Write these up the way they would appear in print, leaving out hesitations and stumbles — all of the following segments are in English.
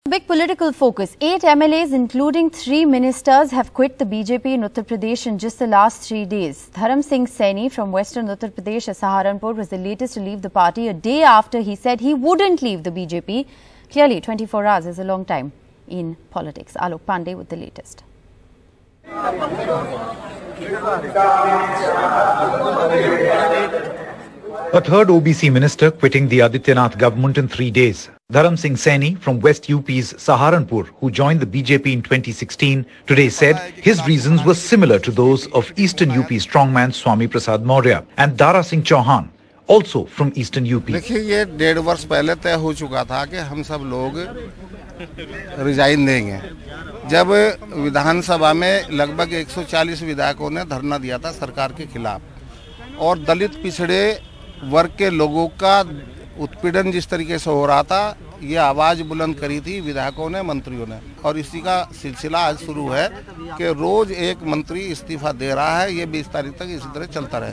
Big political focus. 8 MLAs, including 3 ministers, have quit the BJP in Uttar Pradesh in just the last 3 days. Dharam Singh Saini from Western Uttar Pradesh, Saharanpur, was the latest to leave the party a day after he said he wouldn't leave the BJP. Clearly, 24 hours is a long time in politics. Alok Pandey with the latest. A third OBC minister quitting the Adityanath government in 3 days. Dharam Singh Saini from West UP's Saharanpur, who joined the BJP in 2016, today said his reasons were similar to those of Eastern UP strongman Swami Prasad Maurya and Dara Singh Chauhan, also from Eastern UP. देखिए, ये 1.5 वर्ष पहले तय हो चुका था कि हम सब लोग रिजाइन देंगे। जब विधानसभा में लगभग 140 विधायकों ने धरना दिया था सरकार के खिलाफ और दलित पिछड़े वर्ग के लोगों का उत्पीड़न जिस तरीके से हो रहा था, ये आवाज़ बुलंद करी थी विधायकों ने, मंत्रियों ने, और इसी का सिलसिला आज शुरू है कि रोज एक मंत्री इस्तीफा दे रहा है। ये 20 तारीख तक इसी तरह चलता रहे।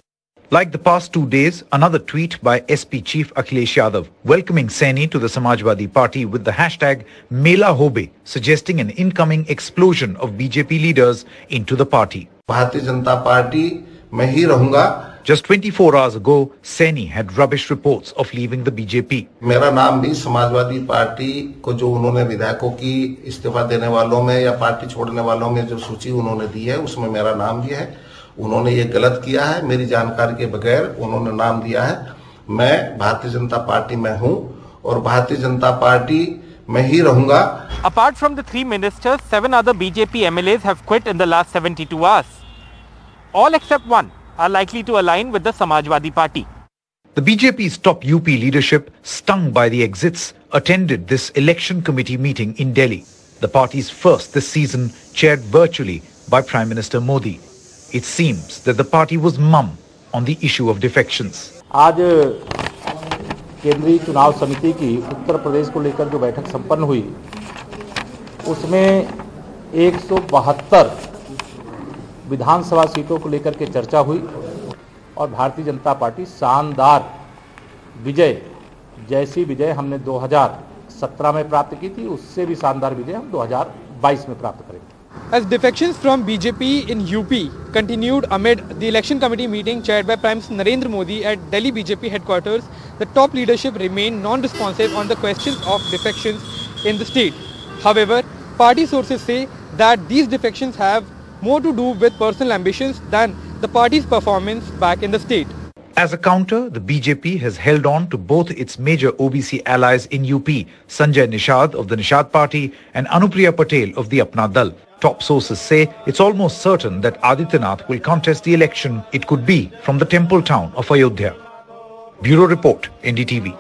Like the past 2 days, another tweet by SP Chief Akhilesh Yadav welcoming Saini to the Samajwadi Party with the hashtag Mela Hobe, suggesting an incoming explosion of BJP leaders into the party. Bharatiya Janata party में ही रहूंगा। Just 24 hours ago, Saini had rubbish reports of leaving the BJP. मेरा नाम भी Samajwadi party को जो उन्होंने विधायकों की इस्तीफा देने वालों में या पार्टी छोड़ने वालों में जो सूची उन्होंने दी है, उसमें मेरा नाम भी है। उन्होंने ये गलत किया है, मेरी जानकारी के बगैर उन्होंने नाम दिया है। मैं भारतीय जनता पार्टी में हूँ और भारतीय जनता पार्टी में ही रहूंगा। Apart from the 3 ministers, 7 other BJP MLAs have quit in the last 72 hours. All except one are likely to align with the Samajwadi Party. The BJP's top UP leadership, stung by the exits, attended this election committee meeting in Delhi, the party's first this season, chaired virtually by Prime Minister Modi. It seems that the party was mum on the issue of defections. आज केंद्रीय चुनाव समिति की उत्तर प्रदेश को लेकर जो बैठक संपन्न हुई, उसमें 172 विधानसभा सीटों को लेकर के चर्चा हुई और भारतीय जनता पार्टी शानदार विजय, जैसी विजय हमने 2017 में प्राप्त की थी, उससे भी शानदार विजय हम 2022 में प्राप्त करेंगे। As defections from BJP in UP continued amid the election committee meeting chaired by Prime Minister Narendra Modi at Delhi BJP headquarters, the top leadership remained non-responsive on the questions of defections in the state. However, party sources say that these defections have more to do with personal ambitions than the party's performance back in the state. As a counter, the BJP has held on to both its major OBC allies in UP, Sanjay Nishad of the Nishad Party and Anupriya Patel of the Apna Dal. Top sources say it's almost certain that Adityanath will contest the election. It could be from the temple town of Ayodhya. Bureau Report, NDTV.